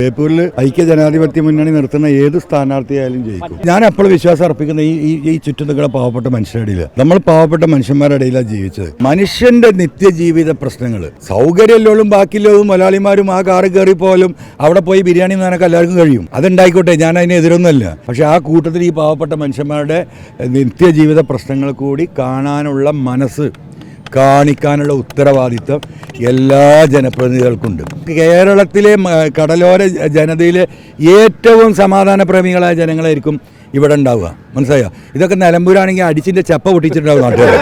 ബേപ്പൂരിൽ ഐക്യ ജനാധിപത്യ മുന്നണി നിർത്തുന്ന ഏത് സ്ഥാനാർത്ഥിയായാലും ജയിക്കും. ഞാൻ എപ്പോഴും വിശ്വാസം അർപ്പിക്കുന്ന ഈ ചുറ്റുനിൽക്കുന്ന പാവപ്പെട്ട മനുഷ്യരുടെ ഇടയിൽ, നമ്മൾ പാവപ്പെട്ട മനുഷ്യന്മാരുടെ ഇടയിലാണ് ജീവിച്ചത്. മനുഷ്യന്റെ നിത്യജീവിത പ്രശ്നങ്ങൾ, സൗകര്യമുള്ളതും ബാക്കിയുള്ളതും മലയാളിമാരും ആ കാറ് കയറി പോലും അവിടെ പോയി ബിരിയാണി നിനക്ക് എല്ലാവർക്കും കഴിയും. അതുണ്ടായിക്കോട്ടെ, ഞാൻ അതിന് എതിരൊന്നുമല്ല. പക്ഷെ ആ കൂട്ടത്തിൽ ഈ പാവപ്പെട്ട മനുഷ്യന്മാരുടെ നിത്യജീവിത പ്രശ്നങ്ങൾ കൂടി കാണാനുള്ള മനസ്സ്, കാണിക്കാനുള്ള ഉത്തരവാദിത്വം എല്ലാ ജനപ്രതിനിധികൾക്കുണ്ട്. കേരളത്തിലെ കടലോര ജനതയിലെ ഏറ്റവും സമാധാന പ്രേമികളായ ജനങ്ങളായിരിക്കും ഇവിടെ ഉണ്ടാവുക. മനസ്സിലായോ? ഇതൊക്കെ നിലമ്പൂരാണെങ്കിൽ അടിച്ചിൻ്റെ ചപ്പ പൊട്ടിച്ചിട്ടുണ്ടാവും നാട്ടുകാർ.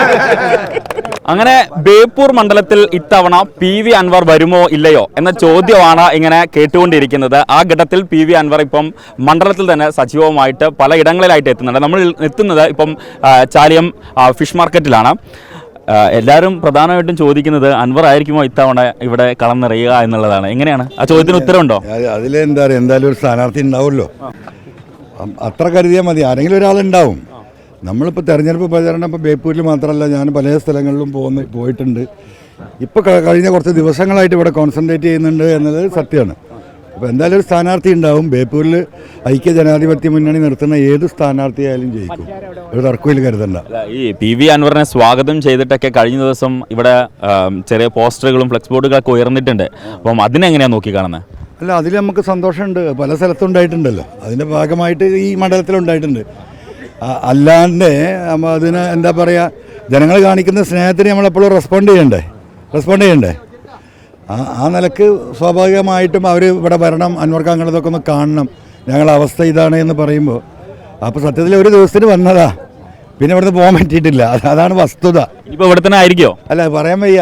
അങ്ങനെ ബേപ്പൂർ മണ്ഡലത്തിൽ ഇത്തവണ PV അൻവർ വരുമോ ഇല്ലയോ എന്ന ചോദ്യമാണ് ഇങ്ങനെ കേട്ടുകൊണ്ടിരിക്കുന്നത്. ആ ഘട്ടത്തിൽ PV അൻവർ ഇപ്പം മണ്ഡലത്തിൽ തന്നെ സജീവമായിട്ട് പലയിടങ്ങളിലായിട്ട് എത്തുന്നുണ്ട്. നമ്മൾ എത്തുന്നത് ഇപ്പം ചാലിയം ഫിഷ് മാർക്കറ്റിലാണ്. എല്ലാവരും പ്രധാനമായിട്ടും ചോദിക്കുന്നത് അൻവർ ആയിരിക്കുമോ ഇത്തവണ ഇവിടെ കളം നിറയുക എന്നുള്ളതാണ്. എങ്ങനെയാണ് ആ ചോദ്യത്തിന് ഉത്തരവുണ്ടോ? അതിലെന്താ പറയുക, എന്തായാലും ഒരു സ്ഥാനാർത്ഥി ഉണ്ടാവുമല്ലോ, അത്ര കരുതിയാൽ മതി. ആരെങ്കിലും ഒരാളുണ്ടാവും. നമ്മളിപ്പോൾ തെരഞ്ഞെടുപ്പ് പ്രചരണം ഇപ്പോൾ ബേപ്പൂരിൽ മാത്രമല്ല, ഞാൻ പല സ്ഥലങ്ങളിലും പോയിട്ടുണ്ട്. ഇപ്പോൾ കഴിഞ്ഞ കുറച്ച് ദിവസങ്ങളായിട്ട് ഇവിടെ കോൺസെൻട്രേറ്റ് ചെയ്യുന്നുണ്ട് എന്നത് സത്യമാണ്. അപ്പോൾ എന്തായാലും ഒരു സ്ഥാനാർത്ഥി ഉണ്ടാവും. ബേപ്പൂരിൽ ഐക്യ ജനാധിപത്യ മുന്നണി നിർത്തുന്ന ഏത് സ്ഥാനാർത്ഥിയായാലും ജയിക്കും, ഒരു തർക്കമില്ല, കരുതണ്ട. ഈ PV അൻവറിനെ സ്വാഗതം ചെയ്തിട്ടൊക്കെ കഴിഞ്ഞ ദിവസം ഇവിടെ ചെറിയ പോസ്റ്ററുകളും ഫ്ലെക്സ് ബോർഡുകളൊക്കെ ഉയർന്നിട്ടുണ്ട്. അപ്പം അതിനെങ്ങനെയാണ് നോക്കി കാണുന്നത്? അല്ല, അതിൽ നമുക്ക് സന്തോഷമുണ്ട്. പല സ്ഥലത്തും ഉണ്ടായിട്ടുണ്ടല്ലോ, അതിൻ്റെ ഭാഗമായിട്ട് ഈ മണ്ഡലത്തിലുണ്ടായിട്ടുണ്ട്. അല്ലാണ്ട് അതിന് എന്താ പറയുക, ജനങ്ങൾ കാണിക്കുന്ന സ്നേഹത്തിന് നമ്മളെപ്പോഴും റെസ്പോണ്ട് ചെയ്യണ്ടേ. ആ നിലക്ക് സ്വാഭാവികമായിട്ടും അവർ ഇവിടെ വരണം, അൻവർക്ക് അങ്ങനത്തൊക്കെ ഒന്ന് കാണണം, ഞങ്ങളുടെ അവസ്ഥ ഇതാണ് എന്ന് പറയുമ്പോൾ, അപ്പോൾ സത്യത്തിൽ ഒരു ദിവസത്തിന് വന്നതാ, പിന്നെ ഇവിടുന്ന് പോകാൻ പറ്റിയിട്ടില്ല. അതാണ് വസ്തുത. ഇപ്പോൾ ഇവിടെ തന്നെ ആയിരിക്കുമോ? അല്ല, പറയാൻ വയ്യ.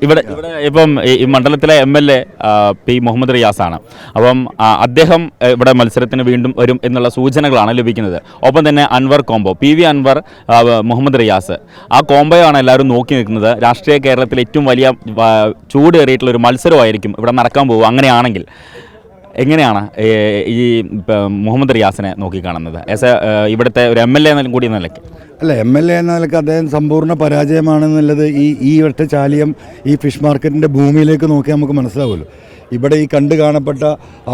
ഇവിടെ ഇപ്പം ഈ മണ്ഡലത്തിലെ MLA P. മുഹമ്മദ് റിയാസാണ്. അപ്പം അദ്ദേഹം ഇവിടെ മത്സരത്തിന് വീണ്ടും വരും എന്നുള്ള സൂചനകളാണ് ലഭിക്കുന്നത്. ഒപ്പം തന്നെ അൻവർ കോംബോ, PV അൻവർ മുഹമ്മദ് റിയാസ്, ആ കോംബോയാണ് എല്ലാവരും നോക്കി നിൽക്കുന്നത്. രാഷ്ട്രീയ കേരളത്തിൽ ഏറ്റവും വലിയ ചൂടേറിയിട്ടുള്ളൊരു മത്സരമായിരിക്കും ഇവിടെ നടക്കാൻ പോകുക. അങ്ങനെയാണെങ്കിൽ എങ്ങനെയാണ് ഈ മുഹമ്മദ് റിയാസിനെ നോക്കിക്കാണുന്നത് ഇവിടുത്തെ ഒരു MLA എന്നും കൂടി നിലയ്ക്ക്? അല്ല, MLA എന്ന നിലയ്ക്ക് അദ്ദേഹം സമ്പൂർണ്ണ പരാജയമാണെന്നുള്ളത് ഈ വട്ട ചാലിയം ഈ ഫിഷ് മാർക്കറ്റിൻ്റെ ഭൂമിയിലേക്ക് നോക്കിയാൽ നമുക്ക് മനസ്സിലാവുമല്ലോ. ഇവിടെ ഈ കണ്ടു കാണപ്പെട്ട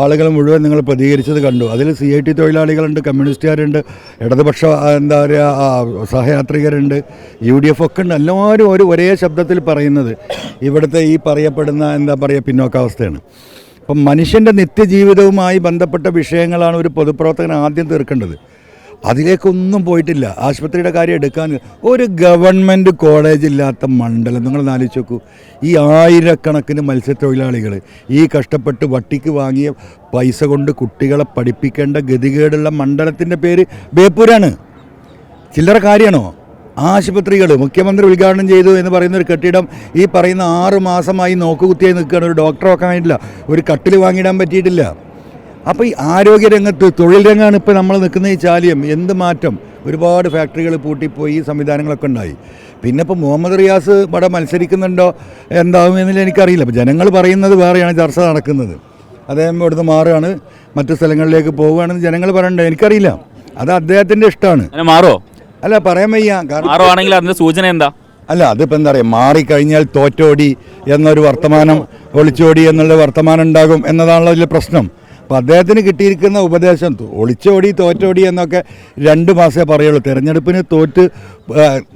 ആളുകൾ മുഴുവൻ നിങ്ങൾ പ്രതികരിച്ചത് കണ്ടു. അതിൽ CIT തൊഴിലാളികളുണ്ട്, കമ്മ്യൂണിസ്റ്റുകാരുണ്ട്, ഇടതുപക്ഷ എന്താ പറയുക സഹയാത്രികരുണ്ട്, UDF ഒക്കെ ഉണ്ട്. എല്ലാവരും ഒരേ ശബ്ദത്തിൽ പറയുന്നത് ഇവിടുത്തെ ഈ പറയപ്പെടുന്ന എന്താ പറയുക പിന്നോക്കാവസ്ഥയാണ്. അപ്പം മനുഷ്യൻ്റെ നിത്യജീവിതവുമായി ബന്ധപ്പെട്ട വിഷയങ്ങളാണ് ഒരു പൊതുപ്രവർത്തകൻ ആദ്യം തീർക്കേണ്ടത്. അതിലേക്കൊന്നും പോയിട്ടില്ല. ആശുപത്രിയുടെ കാര്യം എടുക്കാൻ ഒരു ഗവൺമെൻറ് കോളേജ് ഇല്ലാത്ത മണ്ഡലം നിങ്ങൾ ആലോചിച്ച് നോക്കൂ. ഈ ആയിരക്കണക്കിന് മത്സ്യത്തൊഴിലാളികൾ ഈ കഷ്ടപ്പെട്ട് വട്ടിക്ക് വാങ്ങിയ പൈസ കൊണ്ട് കുട്ടികളെ പഠിപ്പിക്കേണ്ട ഗതികേടുള്ള മണ്ഡലത്തിൻ്റെ പേര് ബേപ്പൂരാണ്. ചില്ലറ കാര്യമാണോ? ആശുപത്രികൾ മുഖ്യമന്ത്രി ഉദ്ഘാടനം ചെയ്തു എന്ന് പറയുന്ന ഒരു കെട്ടിടം ഈ പറയുന്ന 6 മാസമായി നോക്കുകുത്തിയായി നിൽക്കുകയാണ്. ഒരു ഡോക്ടറെ വെക്കാൻ വേണ്ടിയില്ല, ഒരു കട്ടിൽ വാങ്ങിയിടാൻ പറ്റിയിട്ടില്ല. അപ്പോൾ ഈ ആരോഗ്യരംഗത്ത്, തൊഴിൽ രംഗമാണ് ഇപ്പോൾ നമ്മൾ നിൽക്കുന്ന ഈ ചാലിയം. എന്ത് മാറ്റം! ഒരുപാട് ഫാക്ടറികൾ പൂട്ടിപ്പോയി, സംവിധാനങ്ങളൊക്കെ ഉണ്ടായി. പിന്നെ ഇപ്പോൾ മുഹമ്മദ് റിയാസ് ഇവിടെ മത്സരിക്കുന്നുണ്ടോ എന്താകുമെന്നില്ല എനിക്കറിയില്ല. അപ്പോൾ ജനങ്ങൾ പറയുന്നത് വേറെയാണ് ചർച്ച നടക്കുന്നത്. അദ്ദേഹം ഇവിടുന്ന് മാറുകയാണ്, മറ്റു സ്ഥലങ്ങളിലേക്ക് പോവുകയാണെന്ന് ജനങ്ങൾ പറയണ്ടേ, എനിക്കറിയില്ല. അത് അദ്ദേഹത്തിൻ്റെ ഇഷ്ടമാണ്. മാറോ? അല്ല, പറയാൻ വയ്യ. മാറുവാണെങ്കിൽ അതിൻ്റെ സൂചന എന്താ? അല്ല, അതിപ്പോൾ എന്താ പറയുക, മാറിക്കഴിഞ്ഞാൽ തോറ്റോടി എന്നൊരു വർത്തമാനം, ഒളിച്ചോടി എന്നുള്ള വർത്തമാനം ഉണ്ടാകും എന്നതാണല്ലോ അതിലെ പ്രശ്നം. അപ്പോൾ അദ്ദേഹത്തിന് കിട്ടിയിരിക്കുന്ന ഉപദേശം ഒളിച്ചോടി തോറ്റോടി എന്നൊക്കെ 2 മാസമേ പറയുള്ളൂ. തിരഞ്ഞെടുപ്പിന്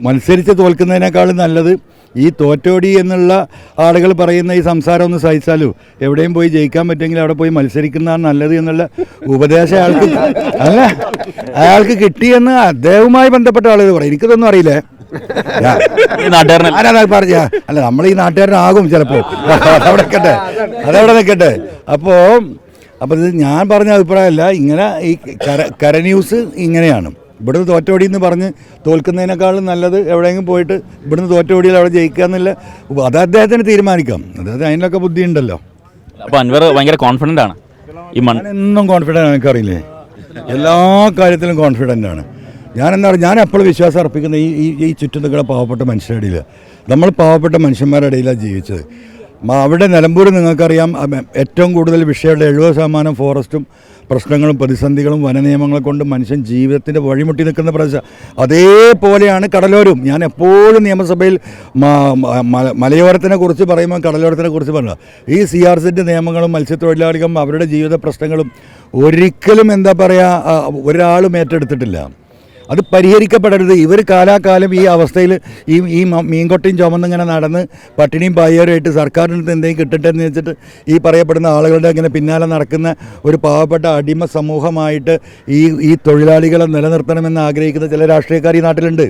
മത്സരിച്ച് തോൽക്കുന്നതിനേക്കാളും നല്ലത് ഈ തോറ്റോടി എന്നുള്ള ആളുകൾ പറയുന്ന ഈ സംസാരം ഒന്ന് സഹിച്ചാലോ, എവിടെയും പോയി ജയിക്കാൻ പറ്റുമെങ്കിൽ അവിടെ പോയി മത്സരിക്കുന്നതാണ് നല്ലത് എന്നുള്ള ഉപദേശം അയാൾക്ക് കിട്ടിയെന്ന് അദ്ദേഹവുമായി ബന്ധപ്പെട്ട ആളുകൾ പറയും. എനിക്കിതൊന്നും അറിയില്ലേ, പറഞ്ഞ അല്ല, നമ്മൾ ഈ നാട്ടുകാരനാകും ചിലപ്പോൾ. അതവിടെ നിൽക്കട്ടെ. അപ്പോൾ ഇത് ഞാൻ പറഞ്ഞ അഭിപ്രായമല്ല. ഇങ്ങനെ ഈ കര ന്യൂസ് ഇങ്ങനെയാണ്. ഇവിടുന്ന് തോറ്റോടി എന്ന് പറഞ്ഞ് തോൽക്കുന്നതിനേക്കാളും നല്ലത് എവിടെയെങ്കിലും പോയിട്ട് ഇവിടുന്ന് തോറ്റോടിയിൽ അവിടെ ജയിക്കുക എന്നില്ല. അത് അദ്ദേഹത്തിന് തീരുമാനിക്കാം. അതായത് അതിനൊക്കെ ബുദ്ധിയുണ്ടല്ലോ. അപ്പോൾ അൻവർ ഭയങ്കര കോൺഫിഡൻ്റ് ആണ്. എന്നും കോൺഫിഡൻ്റ് ആണ്, എനിക്കറിയില്ലേ, എല്ലാ കാര്യത്തിലും കോൺഫിഡൻ്റ് ആണ്. ഞാൻ എപ്പോഴും വിശ്വാസം അർപ്പിക്കുന്ന ഈ ചുറ്റും നിൽക്കുന്ന പാവപ്പെട്ട മനുഷ്യരുടെ ഇടയിൽ, നമ്മൾ പാവപ്പെട്ട മനുഷ്യന്മാരുടെ ഇടയിലാണ് ജീവിച്ചത്. അവിടെ നിലമ്പൂർ നിങ്ങൾക്കറിയാം ഏറ്റവും കൂടുതൽ വിഷയമുള്ള 70% ഫോറസ്റ്റും പ്രശ്നങ്ങളും പ്രതിസന്ധികളും വനനിയമങ്ങളെ കൊണ്ട് മനുഷ്യൻ ജീവിതത്തിൻ്റെ വഴിമുട്ടി നിൽക്കുന്ന പ്രദേശം. അതേപോലെയാണ് കടലോരവും. ഞാൻ എപ്പോഴും നിയമസഭയിൽ മലയോരത്തിനെ കുറിച്ച് പറയുമ്പോൾ കടലോരത്തിനെ കുറിച്ച് പറഞ്ഞു. ഈ CRZ നിയമങ്ങളും മത്സ്യത്തൊഴിലാളികളും അവരുടെ ജീവിത പ്രശ്നങ്ങളും ഒരിക്കലും എന്താ പറയുക ഒരാളും ഏറ്റെടുത്തിട്ടില്ല. അത് പരിഹരിക്കപ്പെടരുത്. ഇവർ കാലാകാലം ഈ അവസ്ഥയിൽ ഈ മീൻകൊട്ടയും ചുമന്നിങ്ങനെ നടന്ന് പട്ടിണിയും പായരുമായിട്ട് സർക്കാരിൻ്റെ അടുത്ത് എന്തെങ്കിലും കിട്ടട്ടെ എന്ന് വെച്ചിട്ട് ഈ പറയപ്പെടുന്ന ആളുകളുടെ അങ്ങനെ പിന്നാലെ നടക്കുന്ന ഒരു പാവപ്പെട്ട അടിമ സമൂഹമായിട്ട് ഈ തൊഴിലാളികളെ നിലനിർത്തണമെന്ന് ആഗ്രഹിക്കുന്ന ചില രാഷ്ട്രീയക്കാർ ഈ നാട്ടിലുണ്ട്.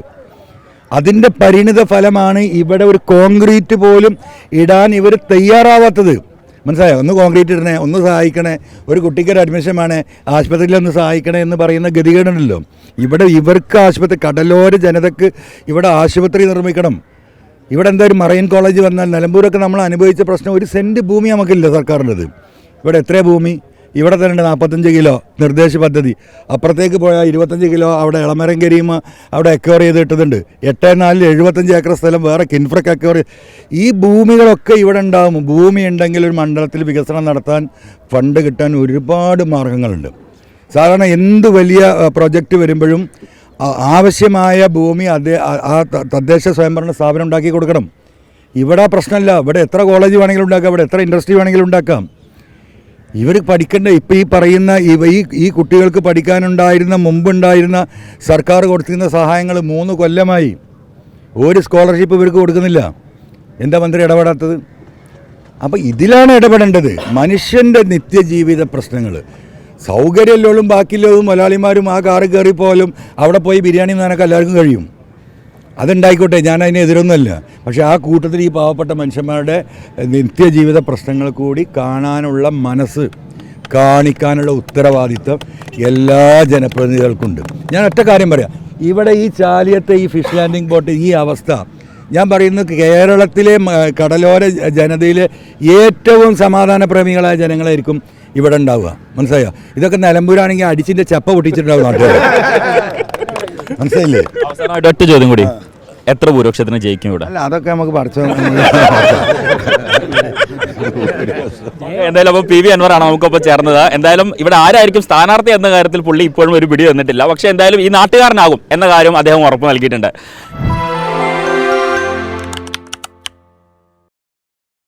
അതിൻ്റെ പരിണിത ഫലമാണ് ഇവിടെ ഒരു കോൺക്രീറ്റ് പോലും ഇടാൻ ഇവർ തയ്യാറാവാത്തത്. മനസ്സിലായോ? ഒന്ന് കോൺക്രീറ്റ് ഇടണേ, ഒന്ന് സഹായിക്കണേ, ഒരു കുട്ടിക്കൊരു അഡ്മിഷൻ വേണേ, ആശുപത്രിയിലൊന്ന് സഹായിക്കണേ എന്ന് പറയുന്ന ഗതികേടുണ്ടല്ലോ. ഇവിടെ ഇവർക്ക് ആശുപത്രി, കടലോര ജനതയ്ക്ക് ഇവിടെ ആശുപത്രി നിർമ്മിക്കണം. ഇവിടെ എന്താ ഒരു മറൈൻ കോളേജ് വന്നാൽ നിലമ്പൂരൊക്കെ നമ്മൾ അനുഭവിച്ച പ്രശ്നം, 1 സെൻറ്റ് ഭൂമി നമുക്കില്ല സർക്കാരിൻ്റെത്. ഇവിടെ എത്ര ഭൂമി? ഇവിടെ തന്നെ ഉണ്ട് 45 കിലോ നിർദ്ദേശ പദ്ധതി. അപ്പുറത്തേക്ക് പോയാൽ 25 കിലോ അവിടെ ഇളമരം കരിയുമ അവിടെ എക്വയർ ചെയ്ത് ഇട്ടതുണ്ട്. 8-4 75 ഏക്കർ സ്ഥലം വേറെ കിൻഫ്രക്ക് എക്വയർ. ഈ ഭൂമികളൊക്കെ ഇവിടെ ഉണ്ടാകും. ഭൂമി ഉണ്ടെങ്കിൽ ഒരു മണ്ഡലത്തിൽ വികസനം നടത്താൻ ഫണ്ട് കിട്ടാൻ ഒരുപാട് മാർഗങ്ങളുണ്ട്. സാധാരണ എന്ത് വലിയ പ്രൊജക്റ്റ് വരുമ്പോഴും ആവശ്യമായ ഭൂമി ആ തദ്ദേശ സ്വയംഭരണ സ്ഥാപനം ഉണ്ടാക്കി കൊടുക്കണം. ഇവിടെ പ്രശ്നമില്ല. ഇവിടെ എത്ര കോളേജ് വേണമെങ്കിലും ഉണ്ടാക്കാം, ഇവിടെ എത്ര ഇൻഡസ്ട്രി വേണമെങ്കിലും ഉണ്ടാക്കാം. ഇവർ പഠിക്കേണ്ട ഇപ്പോൾ ഈ പറയുന്ന ഈ കുട്ടികൾക്ക് പഠിക്കാനുണ്ടായിരുന്ന മുമ്പുണ്ടായിരുന്ന സർക്കാർ കൊടുത്തിരുന്ന സഹായങ്ങൾ 3 കൊല്ലമായി ഒരു സ്കോളർഷിപ്പ് ഇവർക്ക് കൊടുക്കുന്നില്ല. എന്താ മന്ത്രി ഇടപെടാത്തത്? അപ്പോൾ ഇതിലാണ് ഇടപെടേണ്ടത്. മനുഷ്യൻ്റെ നിത്യജീവിത പ്രശ്നങ്ങൾ. സൗകര്യമുള്ളതും ബാക്കിയുള്ളതും മലയാളിമാരും ആ കാറ് കയറിപ്പോലും അവിടെ പോയി ബിരിയാണി നാനൊക്കെ എല്ലാവർക്കും കഴിയും. അതുണ്ടായിക്കോട്ടെ, ഞാൻ അതിന് എതിരൊന്നുമല്ല. പക്ഷേ ആ കൂട്ടത്തിൽ ഈ പാവപ്പെട്ട മനുഷ്യന്മാരുടെ നിത്യജീവിത പ്രശ്നങ്ങൾ കൂടി കാണാനുള്ള മനസ്സ് കാണിക്കാനുള്ള ഉത്തരവാദിത്വം എല്ലാ ജനപ്രതിനിധികൾക്കുണ്ട്. ഞാൻ ഒറ്റ കാര്യം പറയാം. ഇവിടെ ഈ ചാലിയത്തെ ഈ ഫിഷ് ലാൻഡിംഗ് ബോട്ട് ഈ അവസ്ഥ, ഞാൻ പറയുന്നത് കേരളത്തിലെ കടലോര ജനതയിലെ ഏറ്റവും സമാധാന പ്രേമികളായ ജനങ്ങളായിരിക്കും ഇവിടെ ഉണ്ടാവുക. മനസ്സിലായോ? ഇതൊക്കെ നിലമ്പൂരാണെങ്കിൽ അടിച്ചിൻ്റെ ചപ്പ പൊട്ടിച്ചിട്ടുണ്ടാവും നാട്ടുകാർ. മനസ്സിലായില്ലേ? അവസാനമായിട്ട് ഒറ്റ ചോദ്യം കൂടി, എത്ര ഭൂരിപക്ഷത്തിന് ജയിക്കും ഇവിടെ? അല്ല, അതൊക്കെ നമുക്ക് പഠിച്ചു. എന്തായാലും അപ്പോൾ PV അൻവറാണ് നമുക്കൊപ്പം ചേർന്നത്. എന്തായാലും ഇവിടെ ആരായിരിക്കും സ്ഥാനാർത്ഥി എന്ന കാര്യത്തിൽ പുള്ളി ഇപ്പോഴും ഒരു പിടി വന്നിട്ടില്ല. പക്ഷേ എന്തായാലും ഈ നാട്ടുകാരനാകും എന്ന കാര്യം അദ്ദേഹം ഉറപ്പ് നൽകിയിട്ടുണ്ട്.